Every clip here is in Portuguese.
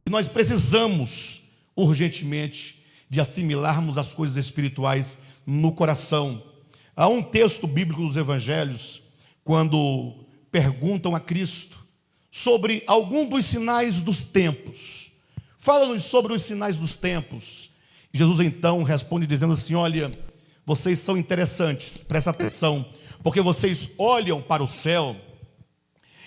E nós precisamos, urgentemente, de assimilarmos as coisas espirituais no coração. Há um texto bíblico dos evangelhos, quando perguntam a Cristo sobre algum dos sinais dos tempos. Fala-nos sobre os sinais dos tempos. E Jesus então responde dizendo assim: olha, vocês são interessantes, presta atenção, porque vocês olham para o céu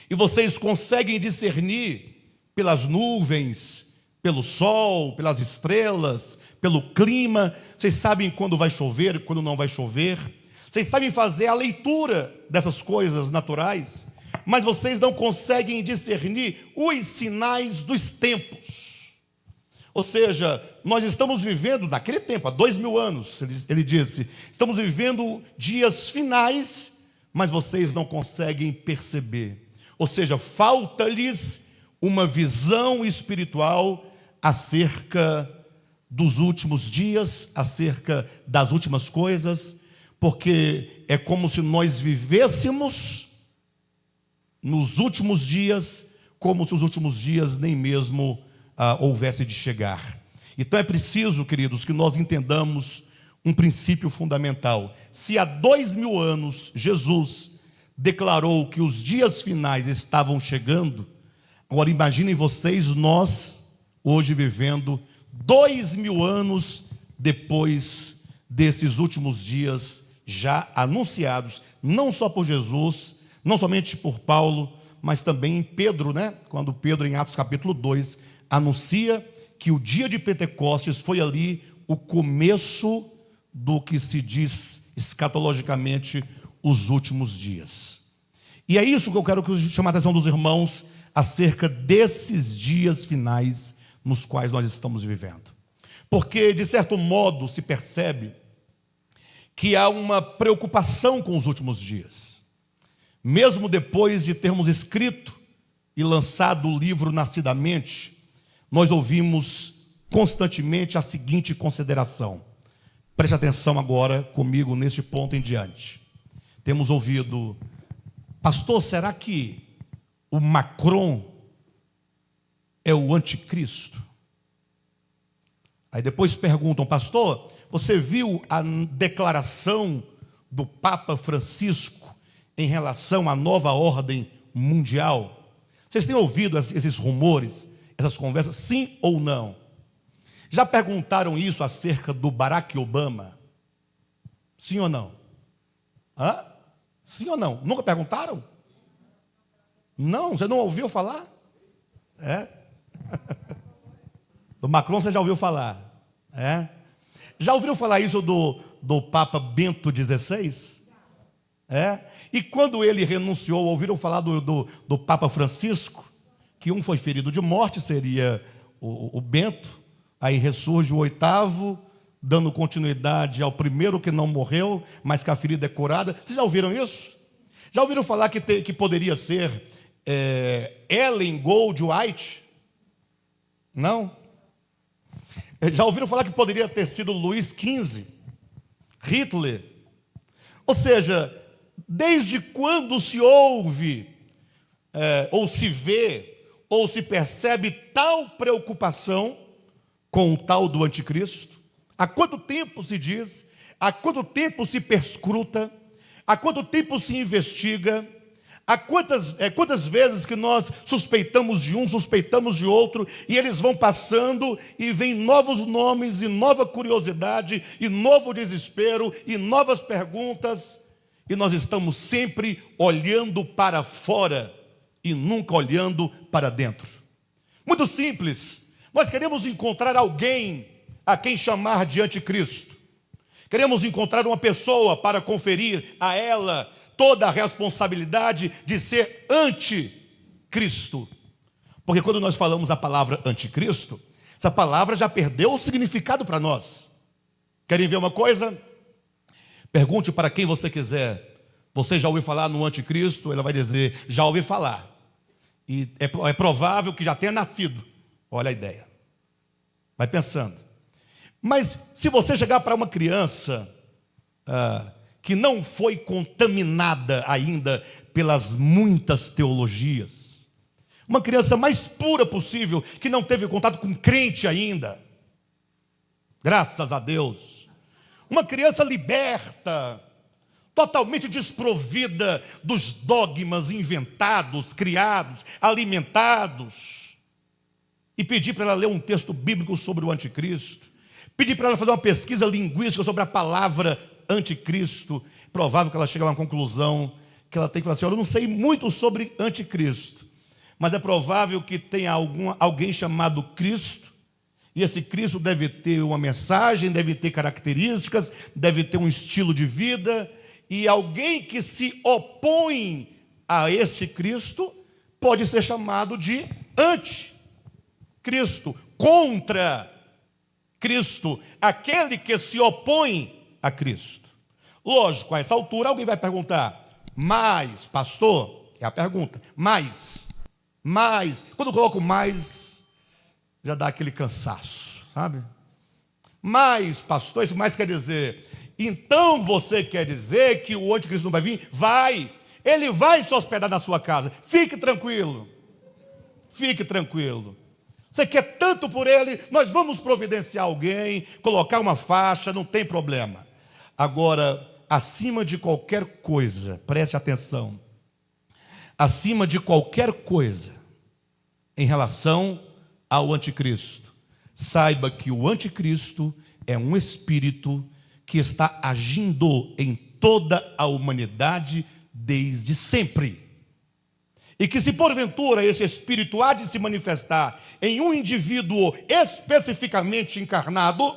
e vocês conseguem discernir pelas nuvens, pelo sol, pelas estrelas, pelo clima. Vocês sabem quando vai chover, quando não vai chover. Vocês sabem fazer a leitura dessas coisas naturais, mas vocês não conseguem discernir os sinais dos tempos. Ou seja, nós estamos vivendo, naquele tempo, há 2000 anos, ele disse, estamos vivendo dias finais, mas vocês não conseguem perceber. Ou seja, falta-lhes uma visão espiritual acerca dos últimos dias, acerca das últimas coisas, porque é como se nós vivêssemos nos últimos dias, como se os últimos dias nem mesmo houvesse de chegar. Então é preciso, queridos, que nós entendamos um princípio fundamental. Se há 2000 anos Jesus declarou que os dias finais estavam chegando, agora imaginem vocês, nós hoje vivendo 2000 anos depois desses últimos dias já anunciados, não só por Jesus, não somente por Paulo, mas também em Pedro, quando Pedro, em Atos capítulo 2, anuncia que o dia de Pentecostes foi ali o começo do que se diz escatologicamente os últimos dias. E é isso que eu quero chamar a atenção dos irmãos acerca desses dias finais nos quais nós estamos vivendo. Porque, de certo modo, se percebe que há uma preocupação com os últimos dias. Mesmo depois de termos escrito e lançado o livro Nascidamente, nós ouvimos constantemente a seguinte consideração. Preste atenção agora comigo neste ponto em diante. Temos ouvido: pastor, será que o Macron é o anticristo? Aí depois perguntam: pastor, você viu a declaração do Papa Francisco em relação à nova ordem mundial? Vocês têm ouvido esses rumores, essas conversas, sim ou não? Já perguntaram isso acerca do Barack Obama? Sim ou não? Sim ou não? Nunca perguntaram? Não? Você não ouviu falar? Do Macron você já ouviu falar? Já ouviram falar isso do Papa Bento XVI? E quando ele renunciou, ouviram falar do Papa Francisco? Que um foi ferido de morte, seria o Bento, aí ressurge o oitavo, dando continuidade ao primeiro que não morreu, mas que a ferida é curada. Vocês já ouviram isso? Já ouviram falar que poderia ser Ellen Goldwhite? Não? Já ouviram falar que poderia ter sido Luís XV? Hitler? Ou seja, desde quando se ouve, ou se vê, ou se percebe tal preocupação com o tal do anticristo? Há quanto tempo se diz? Há quanto tempo se perscruta? Há quanto tempo se investiga? Há quantas vezes que nós suspeitamos de um, suspeitamos de outro, e eles vão passando e vem novos nomes, e nova curiosidade, e novo desespero, e novas perguntas, e nós estamos sempre olhando para fora e nunca olhando para dentro. Muito simples. Nós queremos encontrar alguém a quem chamar de anticristo. Queremos encontrar uma pessoa para conferir a ela toda a responsabilidade de ser anticristo. Porque quando nós falamos a palavra anticristo, essa palavra já perdeu o significado para nós. Querem ver uma coisa? Pergunte para quem você quiser: você já ouviu falar no anticristo? Ela vai dizer: já ouvi falar. E é provável que já tenha nascido. Olha a ideia. Vai pensando. Mas se você chegar para uma criança que não foi contaminada ainda pelas muitas teologias, Uma criança mais pura possível, que não teve contato com crente ainda. Graças a Deus. Uma criança liberta, totalmente desprovida dos dogmas inventados, criados, alimentados. E pedir para ela ler um texto bíblico sobre o anticristo. Pedir para ela fazer uma pesquisa linguística sobre a palavra anticristo. Provável que ela chegue a uma conclusão que ela tem que falar assim: olha, eu não sei muito sobre anticristo, mas é provável que tenha alguém chamado Cristo, e esse Cristo deve ter uma mensagem, deve ter características, deve ter um estilo de vida, e alguém que se opõe a este Cristo pode ser chamado de anticristo, contra Cristo, aquele que se opõe a Cristo. Lógico, a essa altura alguém vai perguntar: mas, pastor, é a pergunta, mais, quando eu coloco mais, já dá aquele cansaço, sabe? Mas, pastor, isso mais quer dizer, então você quer dizer que o anticristo não vai vir? Vai, ele vai se hospedar na sua casa, fique tranquilo, você quer tanto por ele, nós vamos providenciar alguém, colocar uma faixa, não tem problema. Agora, acima de qualquer coisa, preste atenção, acima de qualquer coisa, em relação ao anticristo, saiba que o anticristo é um espírito que está agindo em toda a humanidade desde sempre. E que se porventura esse espírito há de se manifestar em um indivíduo especificamente encarnado,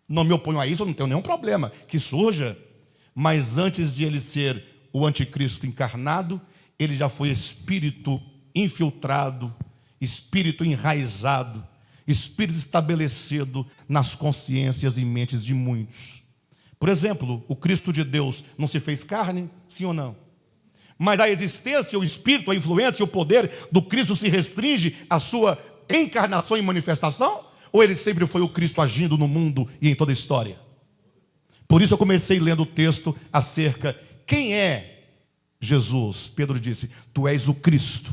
não me oponho a isso, eu não tenho nenhum problema que surja, mas antes de ele ser o anticristo encarnado, ele já foi espírito infiltrado, espírito enraizado, espírito estabelecido nas consciências e mentes de muitos. Por exemplo, o Cristo de Deus não se fez carne, sim ou não? Mas a existência, o espírito, a influência, o poder do Cristo se restringe à sua encarnação e manifestação? Ou ele sempre foi o Cristo agindo no mundo e em toda a história? Por isso eu comecei lendo o texto acerca, quem é Jesus? Pedro disse: tu és o Cristo,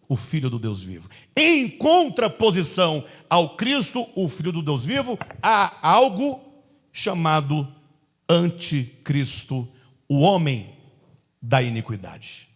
o Filho do Deus vivo. Em contraposição ao Cristo, o Filho do Deus vivo, há algo chamado anticristo, o homem da iniquidade.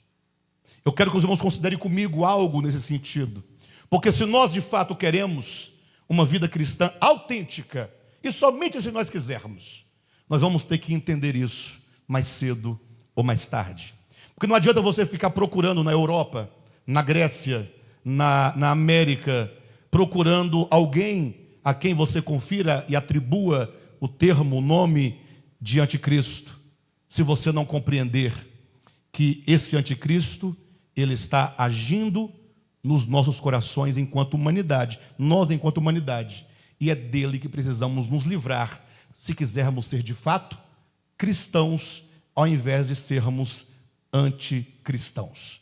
Eu quero que os irmãos considerem comigo algo nesse sentido, porque se nós de fato queremos uma vida cristã autêntica, e somente se nós quisermos, nós vamos ter que entender isso mais cedo ou mais tarde. Porque não adianta você ficar procurando na Europa, na Grécia, na América, procurando alguém a quem você confira e atribua o termo, o nome de anticristo, se você não compreender que esse anticristo, ele está agindo nos nossos corações enquanto humanidade, nós enquanto humanidade, e é dele que precisamos nos livrar, se quisermos ser de fato cristãos, ao invés de sermos anticristãos.